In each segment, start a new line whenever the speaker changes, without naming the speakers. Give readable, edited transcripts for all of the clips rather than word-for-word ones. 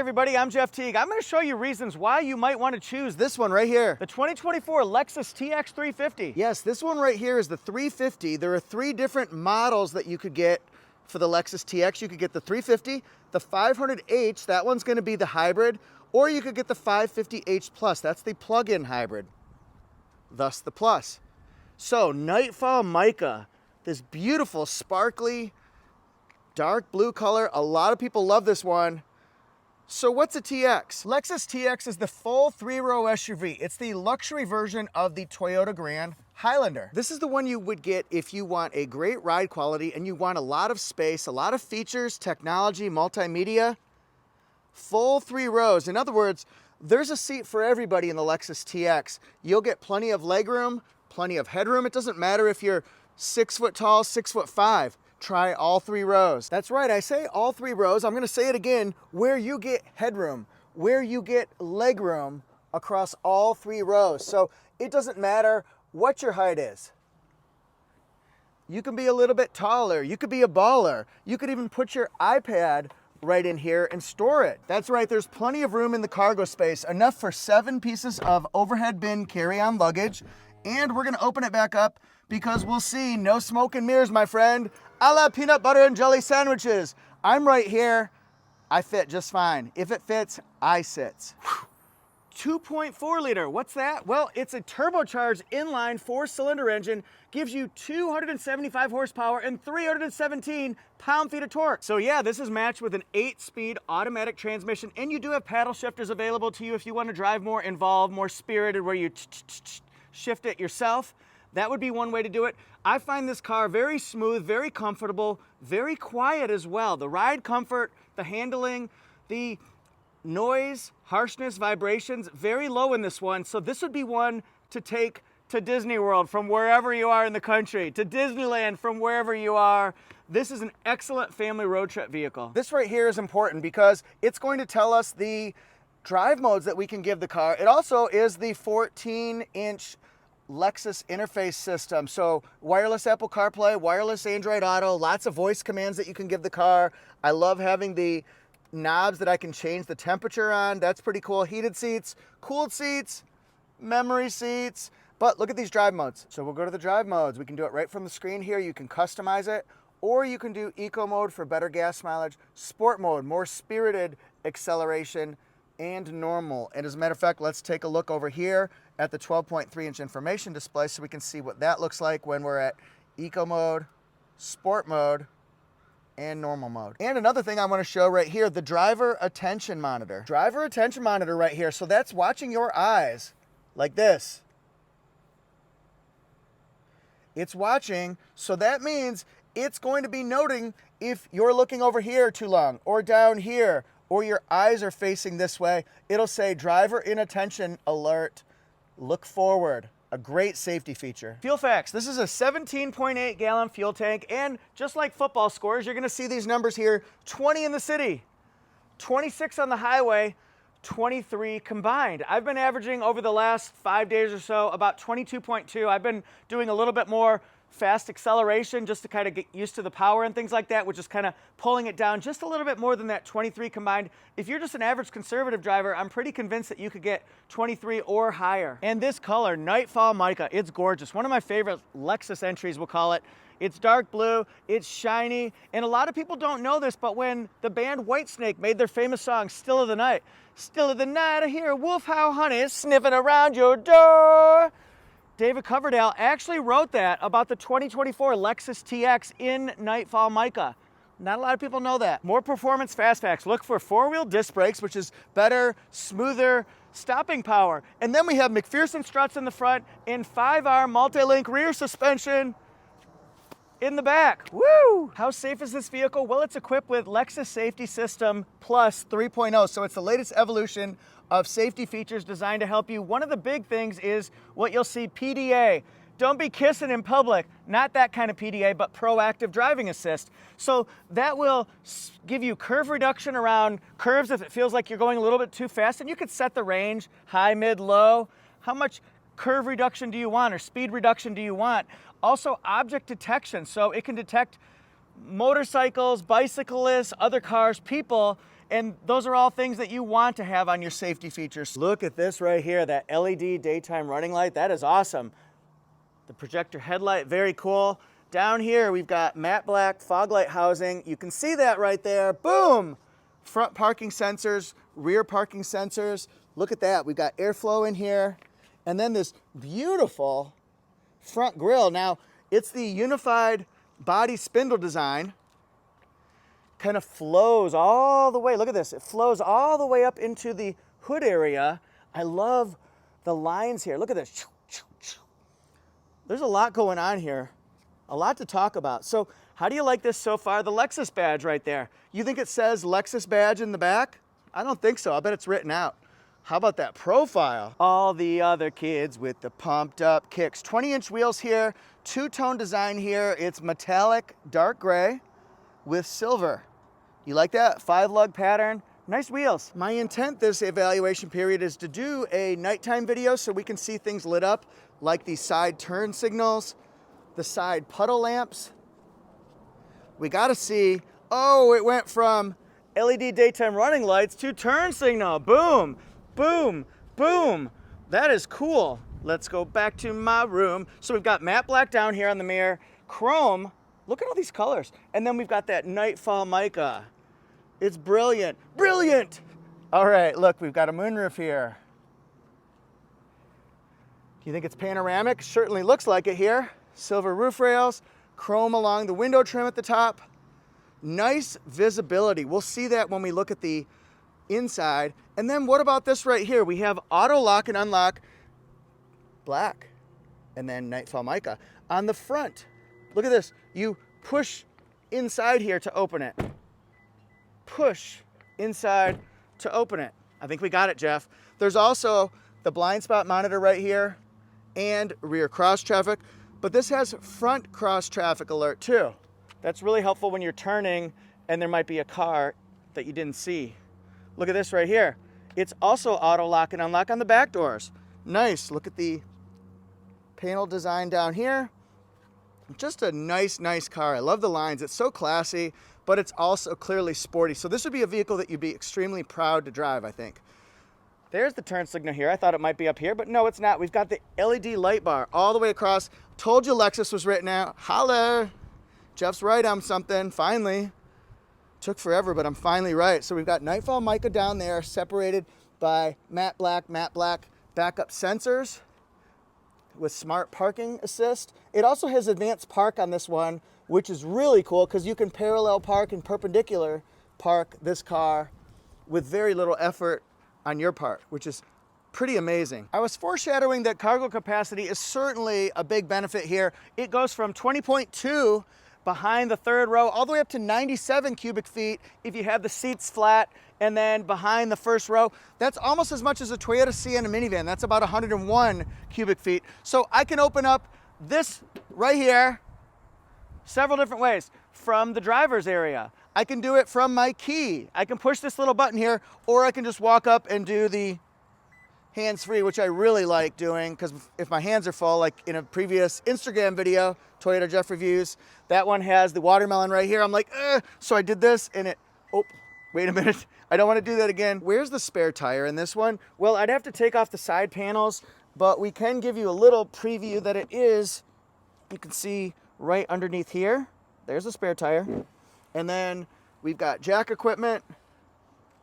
everybody, I'm Jeff Teague. I'm going to show you reasons why you might want to choose this one right here. The 2024 Lexus TX 350.
Yes, this one right here is the 350. There are 3 different models that you could get for the Lexus TX. You could get the 350, the 500H, that one's going to be the hybrid, or you could get the 550H Plus, that's the plug-in hybrid, thus the Plus. So, Nightfall Mica, this beautiful, sparkly, dark blue color. A lot of people love this one. So what's a TX? Lexus TX is the full 3-row SUV. It's the luxury version of the Toyota Grand Highlander. This is the one you would get if you want a great ride quality and you want a lot of space, a lot of features, technology, multimedia. Full 3 rows. In other words, there's a seat for everybody in the Lexus TX. You'll get plenty of legroom, plenty of headroom. It doesn't matter if you're 6 foot tall, 6'5". Try all 3 rows. That's right, I say all 3 rows. I'm gonna say it again, where you get headroom, where you get legroom across all 3 rows. So it doesn't matter what your height is. You can be a little bit taller, you could be a baller, you could even put your iPad right in here and store it. That's right, there's plenty of room in the cargo space, enough for 7 pieces of overhead bin carry-on luggage. And we're gonna open it back up because we'll see no smoke and mirrors, my friend. A la peanut butter and jelly sandwiches. I'm right here. I fit just fine. If it fits, I sit.
2.4 liter, what's that? Well, it's a turbocharged inline 4-cylinder engine, gives you 275 horsepower and 317 pound-feet of torque. So yeah, this is matched with an 8-speed automatic transmission, and you do have paddle shifters available to you if you want to drive more involved, more spirited, where you shift it yourself. That would be one way to do it. I find this car very smooth, very comfortable, very quiet as well. The ride comfort, the handling, the noise, harshness, vibrations, very low in this one. So this would be one to take to Disney World from wherever you are in the country, to Disneyland from wherever you are. This is an excellent family road trip vehicle.
This right here is important because it's going to tell us the drive modes that we can give the car. It also is the 14-inch Lexus interface system. So wireless Apple CarPlay, wireless Android Auto, lots of voice commands that you can give the car. I love having the knobs that I can change the temperature on. That's pretty cool. Heated seats, cooled seats, memory seats. But look at these drive modes. So we'll go to the drive modes. We can do it right from the screen here. You can customize it, or you can do eco mode for better gas mileage, sport mode, more spirited acceleration, and normal. And as a matter of fact, let's take a look over here at the 12.3-inch information display so we can see what that looks like when we're at eco mode, sport mode, and normal mode. And another thing I want to show right here, the driver attention monitor. Driver attention monitor right here. So that's watching your eyes like this. It's watching, so that means it's going to be noting if you're looking over here too long or down here, or your eyes are facing this way. It'll say driver inattention alert, look forward. A great safety feature.
Fuel facts, this is a 17.8 gallon fuel tank, and just like football scores, you're gonna see these numbers here, 20 in the city, 26 on the highway, 23 combined. I've been averaging over the last 5 days or so about 22.2. I've been doing a little bit more fast acceleration just to kind of get used to the power and things like that, which is kind of pulling it down just a little bit more than that 23 combined. If you're just an average conservative driver, I'm pretty convinced that you could get 23 or higher. And this color, Nightfall Mica, it's gorgeous. One of my favorite Lexus entries, we'll call it. It's dark blue, it's shiny, and a lot of people don't know this, but when the band Whitesnake made their famous song, Still of the Night, I hear a wolf howl, honey, sniffing around your door. David Coverdale actually wrote that about the 2024 Lexus TX in Nightfall Mica. Not a lot of people know that. More performance fast facts. Look for 4-wheel disc brakes, which is better, smoother stopping power. And then we have McPherson struts in the front and 5R multi-link rear suspension in the back. Woo! How safe is this vehicle? Well, it's equipped with Lexus Safety System Plus 3.0, so it's the latest evolution of safety features designed to help you. One of the big things is what you'll see, PDA. Don't be kissing in public. Not that kind of PDA, but proactive driving assist. So that will give you curve reduction around curves if it feels like you're going a little bit too fast, and you could set the range, high, mid, low. How much curve reduction do you want or speed reduction do you want? Also object detection, so it can detect motorcycles, bicyclists, other cars, people, And those are all things that you want to have on your safety features. Look at this right here, that LED daytime running light. That is awesome. The projector headlight, very cool. Down here, we've got matte black fog light housing. You can see that right there. Boom! Front parking sensors, rear parking sensors. Look at that. We've got airflow in here. And then this beautiful front grille. Now, it's the unified body spindle design. Kind of flows all the way. Look at this. It flows all the way up into the hood area. I love the lines here. Look at this. There's a lot going on here. A lot to talk about. So how do you like this so far? The Lexus badge right there. You think it says Lexus badge in the back? I don't think so. I bet it's written out. How about that profile? All the other kids with the pumped up kicks. 20-inch wheels here, two-tone design here. It's metallic dark gray with silver. You like that? 5-lug pattern. Nice wheels. My intent this evaluation period is to do a nighttime video so we can see things lit up, like the side turn signals, the side puddle lamps. We gotta see, oh, it went from LED daytime running lights to turn signal. Boom, boom, boom. That is cool. Let's go back to my room. So we've got matte black down here on the mirror, chrome. Look at all these colors. And then we've got that nightfall mica. It's brilliant, brilliant. All right, look, we've got a moonroof here. Do you think it's panoramic? Certainly looks like it here. Silver roof rails, chrome along the window trim at the top. Nice visibility. We'll see that when we look at the inside. And then what about this right here? We have auto lock and unlock, black, and then nightfall mica. On the front, look at this. You push inside here to open it. Push inside to open it. I think we got it, Jeff. There's also the blind spot monitor right here and rear cross traffic, but this has front cross traffic alert too. That's really helpful when you're turning and there might be a car that you didn't see. Look at this right here. It's also auto lock and unlock on the back doors. Nice. Look at the panel design down here. Just a nice, nice car. I love the lines. It's so classy, but it's also clearly sporty. So this would be a vehicle that you'd be extremely proud to drive, I think. There's the turn signal here. I thought it might be up here, but no, it's not. We've got the LED light bar all the way across. Told you Lexus was written out. Holla. Jeff's right on something, finally. Took forever, but I'm finally right. So we've got nightfall mica down there, separated by matte black backup sensors with smart parking assist. It also has advanced park on this one, which is really cool because you can parallel park and perpendicular park this car with very little effort on your part, which is pretty amazing. I was foreshadowing that cargo capacity is certainly a big benefit here. It goes from 20.2 behind the third row all the way up to 97 cubic feet if you have the seats flat, and then behind the first row, that's almost as much as a Toyota Sienna minivan. That's about 101 cubic feet. So I can open up this right here several different ways. From the driver's area, I can do it from my key. I can push this little button here, or I can just walk up and do the hands-free, which I really like doing, because if my hands are full, like in a previous Instagram video, Toyota Jeff Reviews, that one has the watermelon right here. I'm like, so I did this and it, oh, wait a minute. I don't want to do that again. Where's the spare tire in this one? Well, I'd have to take off the side panels, but we can give you a little preview that it is, you can see right underneath here, there's a spare tire. And then we've got jack equipment.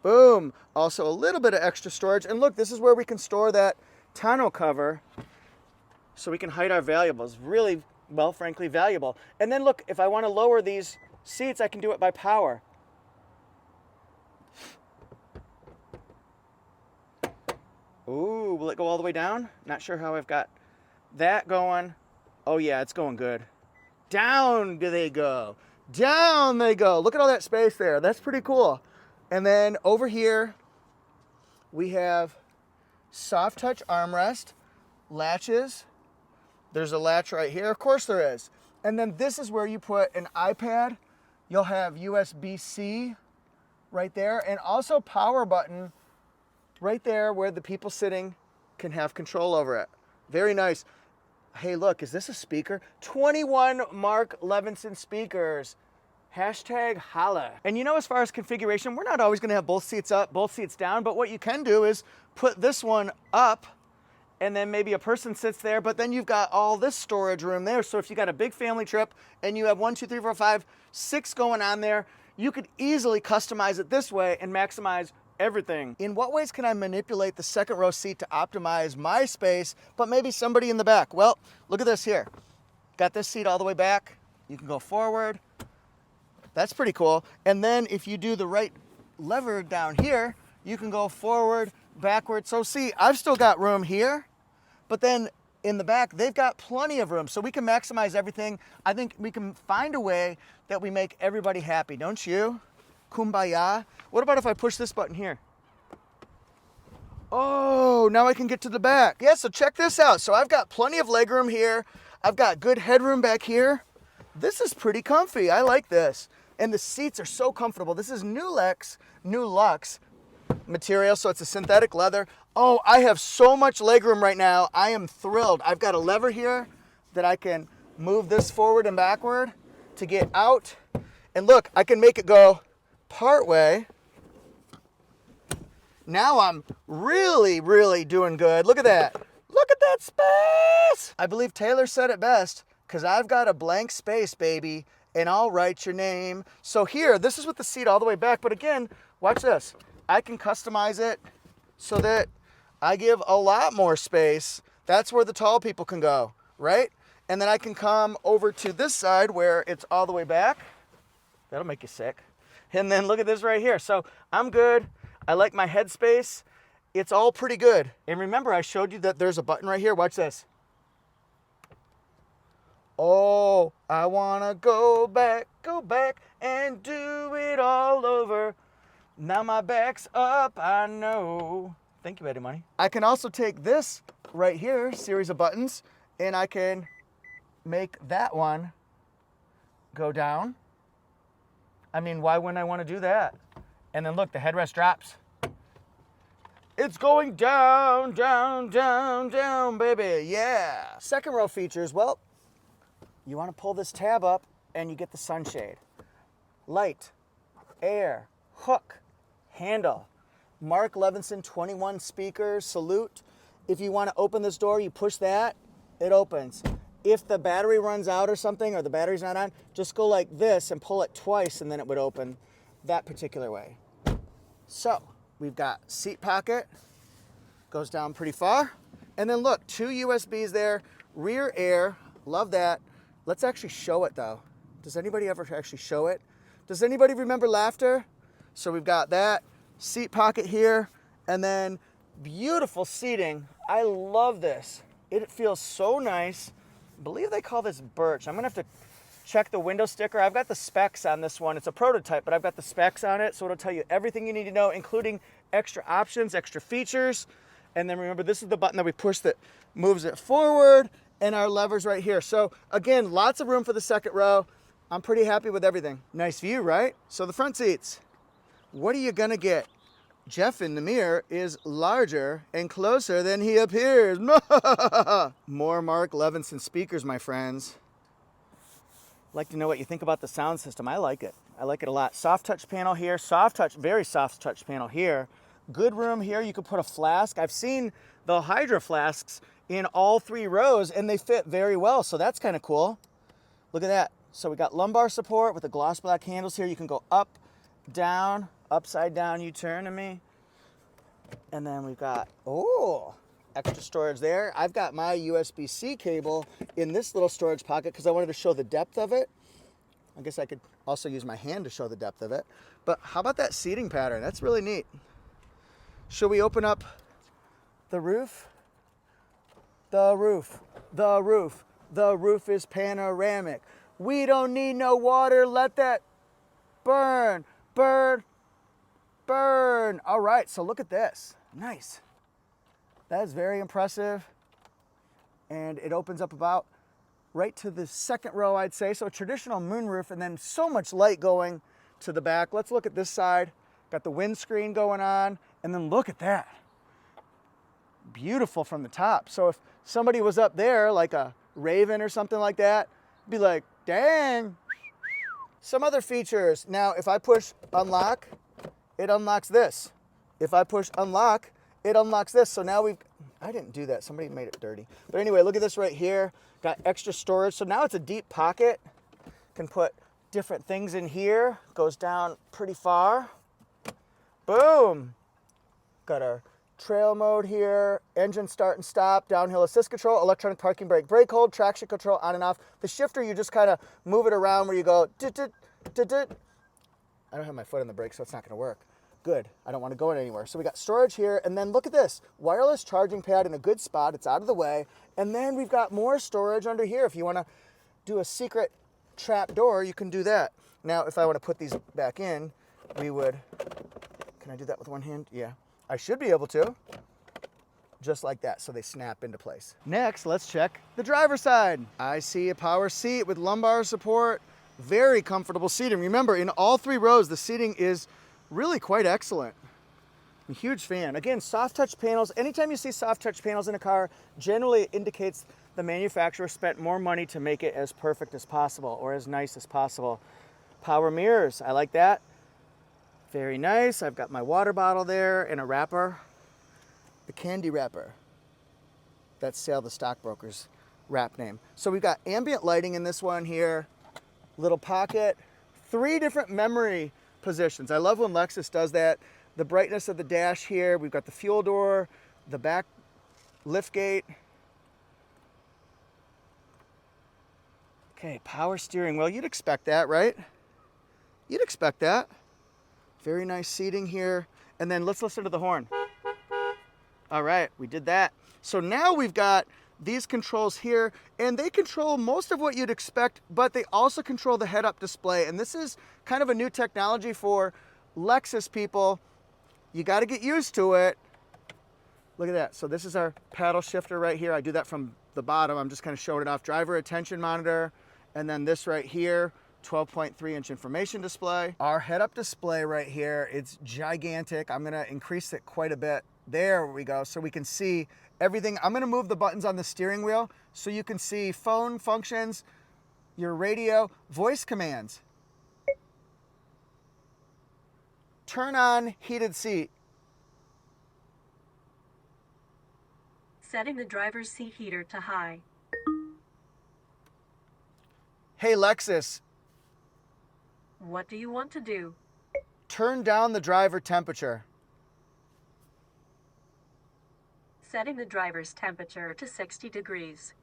Boom. Also a little bit of extra storage. And look, this is where we can store that tonneau cover so we can hide our valuables. Really, well, frankly, valuable. And then look, if I want to lower these seats, I can do it by power. Ooh, will it go all the way down? Not sure how I've got that going. Oh yeah, it's going good. Down do they go. Down they go. Look at all that space there. That's pretty cool. And then over here, we have soft touch armrest, latches. There's a latch right here. Of course there is. And then this is where you put an iPad. You'll have USB-C right there, and also power button right there where the people sitting can have control over it. Very nice. Hey, look, is this a speaker? 21 Mark Levinson speakers. Hashtag holla. And you know, as far as configuration, we're not always gonna have both seats up, both seats down, but what you can do is put this one up and then maybe a person sits there, but then you've got all this storage room there. So if you got a big family trip and you have 1, 2, 3, 4, 5, 6 going on there, you could easily customize it this way and maximize everything. In what ways can I manipulate the second row seat to optimize my space, but maybe somebody in the back? Well, look at this here. Got this seat all the way back. You can go forward. That's pretty cool. And then if you do the right lever down here, you can go forward, backward. So see, I've still got room here, but then in the back, they've got plenty of room. So we can maximize everything. I think we can find a way that we make everybody happy, don't you? Kumbaya. What about if I push this button here? Oh, now I can get to the back. Yeah, so check this out. So I've got plenty of legroom here. I've got good headroom back here. This is pretty comfy. I like this. And the seats are so comfortable. This is New Lux material, so it's a synthetic leather. Oh, I have so much legroom right now. I am thrilled. I've got a lever here that I can move this forward and backward to get out. And look, I can make it go part way. Now I'm really, really doing good. Look at that. Look at that space. I believe Taylor said it best, because I've got a blank space, baby, and I'll write your name. So here, this is with the seat all the way back. But again, watch this. I can customize it so that I give a lot more space. That's where the tall people can go, right? And then I can come over to this side where it's all the way back. That'll make you sick. And then look at this right here. So I'm good. I like my headspace. It's all pretty good. And remember, I showed you that there's a button right here. Watch this. Oh, I wanna go back and do it all over. Now my back's up, I know. Thank you, Eddie Money. I can also take this right here, series of buttons, and I can make that one go down. I mean, why wouldn't I want to do that? And then look, the headrest drops. It's going down, down, down, down, baby, yeah. Second row features, well, you want to pull this tab up and you get the sunshade. Light, air, hook, handle. Mark Levinson 21 speakers, salute. If you want to open this door, you push that, it opens. If the battery runs out or something, or the battery's not on, just go like this and pull it twice and then it would open that particular way. So, we've got seat pocket, goes down pretty far. And then look, 2 USBs there, rear air, love that. Let's actually show it though. Does anybody ever actually show it? Does anybody remember laughter? So we've got that, seat pocket here, and then beautiful seating. I love this. It feels so nice. I believe they call this birch. I'm gonna have to check the window sticker. I've got the specs on this one. It's a prototype, but I've got the specs on it, so it'll tell you everything you need to know, including extra options, extra features. And then remember, this is the button that we push that moves it forward, and our levers right here. So again, lots of room for the second row. I'm pretty happy with everything. Nice view, right? So the front seats, what are you gonna get? Jeff in the mirror is larger and closer than he appears. More Mark Levinson speakers, my friends. I'd like to know what you think about the sound system. I like it. I like it a lot. Soft touch panel here, soft touch, very soft touch panel here. Good room here. You could put a flask. I've seen the Hydro flasks in all 3 rows and they fit very well. So that's kind of cool. Look at that. So we got lumbar support with the gloss black handles here. You can go up, down, upside down U-turn to me. And then we've got, oh, extra storage there. I've got my USB-C cable in this little storage pocket because I wanted to show the depth of it. I guess I could also use my hand to show the depth of it. But how about that seating pattern? That's really neat. Should we open up the roof? The roof, the roof, the roof is panoramic. We don't need no water, let that burn, burn, burn. All right, so look at this. Nice. That is very impressive. And it opens up about right to the second row, I'd say. So a traditional moonroof and then so much light going to the back. Let's look at this side. Got the windscreen going on. And then look at that. Beautiful from the top. So if somebody was up there, like a Raven or something like that, be like, dang.
Some other features. Now, if I push unlock, it unlocks this. If I push unlock, it unlocks this. So now I didn't do that. Somebody made it dirty. But anyway, look at this right here. Got extra storage. So now it's a deep pocket. Can put different things in here. Goes down pretty far. Boom. Got our trail mode here, engine start and stop, downhill assist control, electronic parking brake hold, traction control on and off. The shifter, you just kind of move it around where you go, dit. I don't have my foot on the brake, so it's not going to work. Good, I don't want to go anywhere. So we got storage here, and then look at this, wireless charging pad in a good spot, it's out of the way, and then we've got more storage under here. If you want to do a secret trap door, you can do that. Now, if I want to put these back in, we would, can I do that with one hand? Yeah. I should be able to, just like that, so they snap into place. Next, let's check the driver's side. I see a power seat with lumbar support, very comfortable seating. Remember, in all 3 rows, the seating is really quite excellent. I'm a huge fan. Again, soft touch panels. Anytime you see soft touch panels in a car, generally it indicates the manufacturer spent more money to make it as perfect as possible or as nice as possible. Power mirrors, I like that. Very nice. I've got my water bottle there and a wrapper. The candy wrapper. That's Sale the Stockbroker's wrap name. So we've got ambient lighting in this one here. Little pocket. 3 different memory positions. I love when Lexus does that. The brightness of the dash here. We've got the fuel door, the back lift gate. Okay, power steering wheel. You'd expect that, right? You'd expect that. Very nice seating here. And then let's listen to the horn. All right, we did that. So now we've got these controls here, and they control most of what you'd expect, but they also control the head-up display. And this is kind of a new technology for Lexus people. You got to get used to it. Look at that. So this is our paddle shifter right here. I do that from the bottom. I'm just kind of showing it off. Driver attention monitor, and then this right here. 12.3-inch information display. Our head-up display right here, it's gigantic. I'm gonna increase it quite a bit. There we go, so we can see everything. I'm gonna move the buttons on the steering wheel so you can see phone functions, your radio, voice commands. Turn on heated seat.
Setting the driver's seat heater to high.
Hey Lexus,
What do you want to do?
turn down the driver temperature.
Setting the driver's temperature to 60 degrees.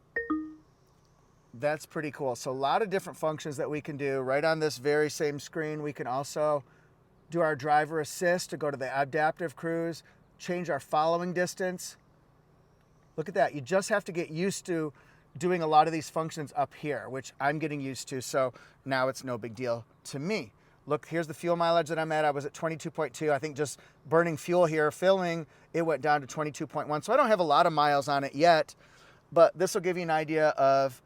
That's pretty cool. So a lot of different functions that we can do right on this very same screen. We can also do our driver assist to go to the adaptive cruise, change our following distance. Look at that. You just have to get used to doing a lot of these functions up here, which I'm getting used to. So now it's no big deal to me. Look, here's the fuel mileage that I'm at. I was at 22.2. I think just burning fuel here, filling, it went down to 22.1. So I don't have a lot of miles on it yet, but this will give you an idea of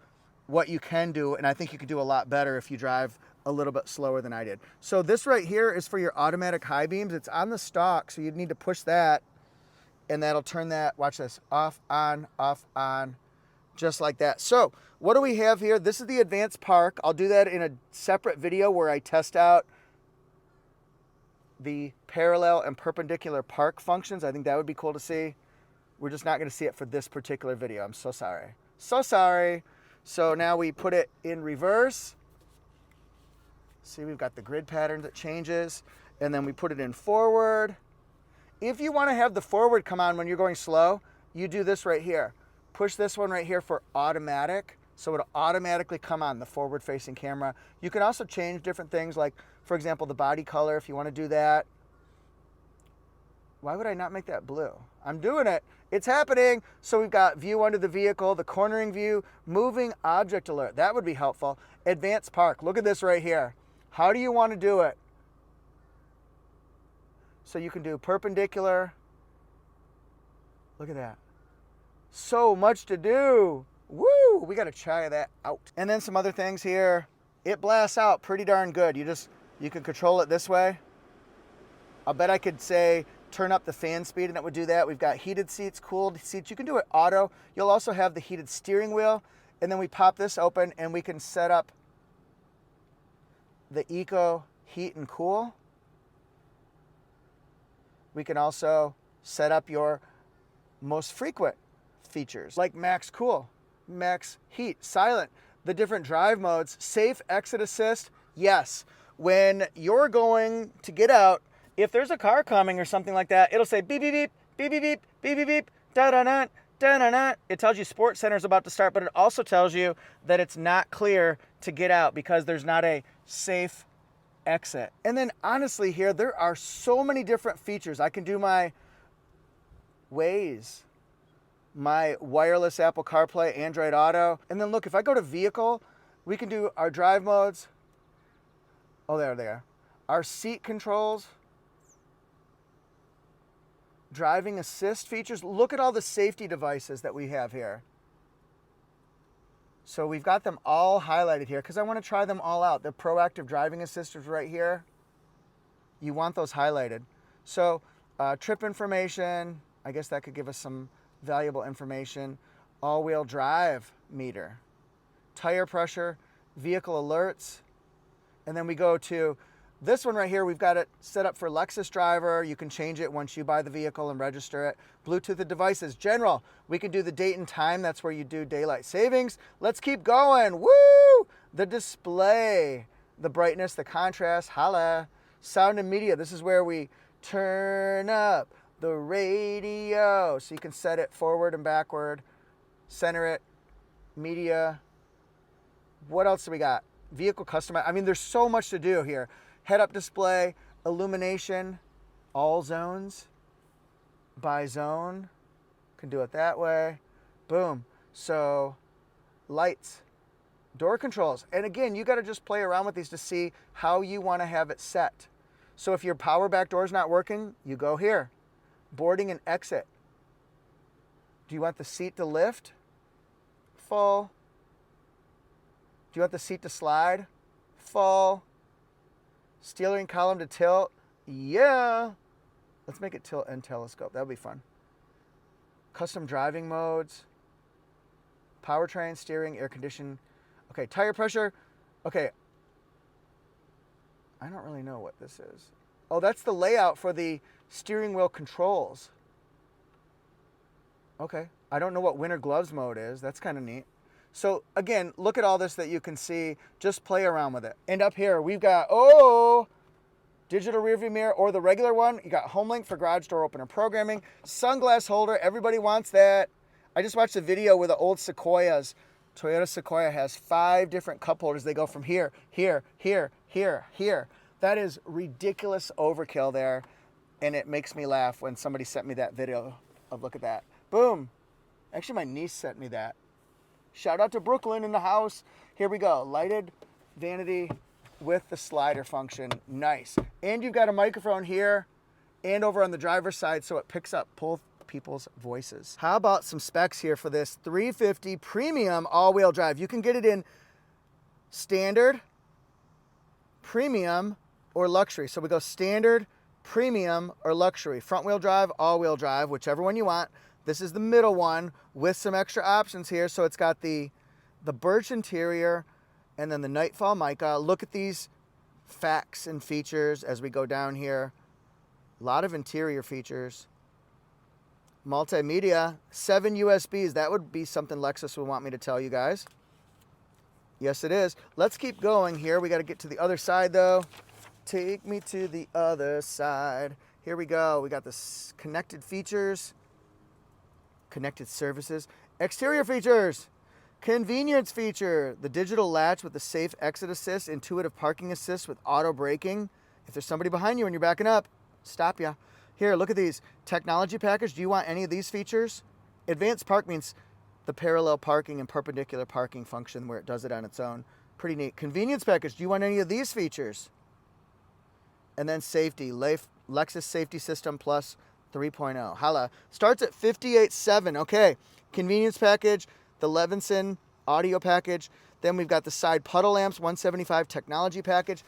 what you can do. And I think you could do a lot better if you drive a little bit slower than I did. So this right here is for your automatic high beams. It's on the stalk, so you'd need to push that, and that'll turn that, watch this, off, on, just like that. So what do we have here? This is the advanced park. I'll do that in a separate video where I test out the parallel and perpendicular park functions. I think that would be cool to see. We're just not going to see it for this particular video. I'm so sorry. So sorry. So now we put it in reverse. See, we've got the grid pattern that changes, and then we put it in forward. If you want to have the forward come on when you're going slow, you do this right here. Push this one right here for automatic, so it'll automatically come on, the forward-facing camera. You can also change different things, like, for example, the body color, if you want to do that. Why would I not make that blue? I'm doing it. It's happening. So we've got view under the vehicle, the cornering view, moving object alert. That would be helpful. Advanced park. Look at this right here. How do you want to do it? So you can do perpendicular. Look at that. So much to do. Woo! We got to try that out. And then some other things here. It blasts out pretty darn good. You can control it this way. I'll bet I could say turn up the fan speed and it would do that. We've got heated seats, cooled seats. You can do it auto. You'll also have the heated steering wheel. And then we pop this open and we can set up the Eco Heat and Cool. We can also set up your most frequent features like Max Cool, Max Heat, Silent, the different drive modes, Safe Exit Assist. Yes, when you're going to get out, if there's a car coming or something like that, it'll say beep, beep, beep, beep, beep, beep, beep, beep, beep, da-da-da, da-da-da. It tells you Sports Center is about to start, but it also tells you that it's not clear to get out because there's not a safe exit. And then honestly here, there are so many different features. I can do my Waze, my wireless Apple CarPlay, Android Auto. And then look, if I go to vehicle, we can do our drive modes. Oh, there they are. Our seat controls, driving assist features. Look at all the safety devices that we have here. So we've got them all highlighted here because I want to try them all out. The proactive driving assist is right here. You want those highlighted. So trip information, I guess that could give us some valuable information. All-wheel drive meter, tire pressure, vehicle alerts, and then we go to this one right here. We've got it set up for Lexus driver. You can change it once you buy the vehicle and register it. Bluetooth devices, general. We can do the date and time. That's where you do daylight savings. Let's keep going. Woo! The display, the brightness, the contrast, holla. Sound and media. This is where we turn up the radio. So you can set it forward and backward, center it, media. What else do we got? Vehicle customize. I mean, there's so much to do here. Head-up display, illumination, all zones, by zone. Can do it that way. Boom. So lights, door controls. And again, you got to just play around with these to see how you want to have it set. So if your power back door is not working, you go here. Boarding and exit. Do you want the seat to lift? Full. Do you want the seat to slide? Full. Steering column to tilt? Yeah. Let's make it tilt and telescope. That'll be fun. Custom driving modes. Powertrain, steering, air conditioning. Okay, tire pressure. Okay. I don't really know what this is. Oh, that's the layout for the steering wheel controls. Okay. I don't know what winter gloves mode is. That's kind of neat. So again, look at all this that you can see. Just play around with it. And up here, we've got, digital rearview mirror or the regular one. You got home link for garage door opener programming. Sunglass holder. Everybody wants that. I just watched a video with the old Sequoias. Toyota Sequoia has 5 different cup holders. They go from here, here, here, here, here. That is ridiculous overkill there. And it makes me laugh when somebody sent me that video of look at that. Boom. Actually, my niece sent me that. Shout out to Brooklyn in the house. Here we go. Lighted vanity with the slider function. Nice. And you've got a microphone here and over on the driver's side so it picks up both people's voices. How about some specs here for this 350 premium all-wheel drive? You can get it in standard, premium, or luxury. So we go standard, premium, or luxury. Front-wheel drive, all-wheel drive, whichever one you want. This is the middle one with some extra options here. So it's got the birch interior and then the Nightfall mica. Look at these facts and features as we go down here. A lot of interior features. Multimedia, 7 USBs. That would be something Lexus would want me to tell you guys. Yes, it is. Let's keep going here. We got to get to the other side though. Take me to the other side. Here we go. We got this connected features. Connected services, exterior features, convenience feature, the digital latch with the safe exit assist, intuitive parking assist with auto braking. If there's somebody behind you and you're backing up, stop ya. Here, look at these. Technology package, do you want any of these features? Advanced park means the parallel parking and perpendicular parking function where it does it on its own. Pretty neat. Convenience package, do you want any of these features? And then safety, Lexus Safety System Plus 3.0. Holla. Starts at $58,700. Okay. Convenience package, the Levinson audio package. Then we've got the side puddle lamps, $175 technology package.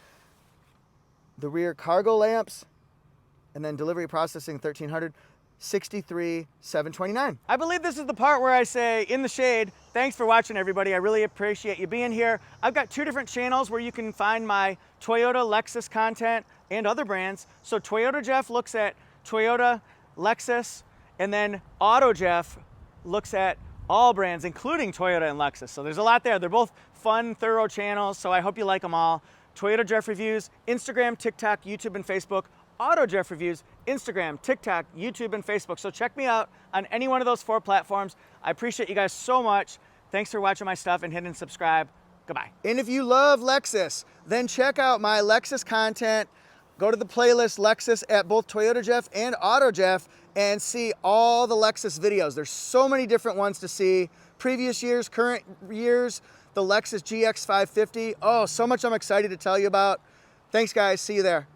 The rear cargo lamps. And then delivery processing, $1,300. $63,729.
I believe this is the part where I say, in the shade, thanks for watching, everybody. I really appreciate you being here. I've got 2 different channels where you can find my Toyota, Lexus content and other brands. So Toyota Jeff looks at Toyota, Lexus, and then Auto Jeff looks at all brands, including Toyota and Lexus. So there's a lot there. They're both fun, thorough channels, so I hope you like them all. Toyota Jeff Reviews, Instagram, TikTok, YouTube, and Facebook. Auto Jeff Reviews, Instagram, TikTok, YouTube, and Facebook. So check me out on any one of those 4 platforms. I appreciate you guys so much. Thanks for watching my stuff and hitting subscribe. Goodbye.
And if you love Lexus, then check out my Lexus content. Go to the playlist Lexus at both Toyota Jeff and Auto Jeff and see all the Lexus videos. There's so many different ones to see. Previous years, current years, the Lexus GX 550. Oh, so much I'm excited to tell you about. Thanks, guys. See you there.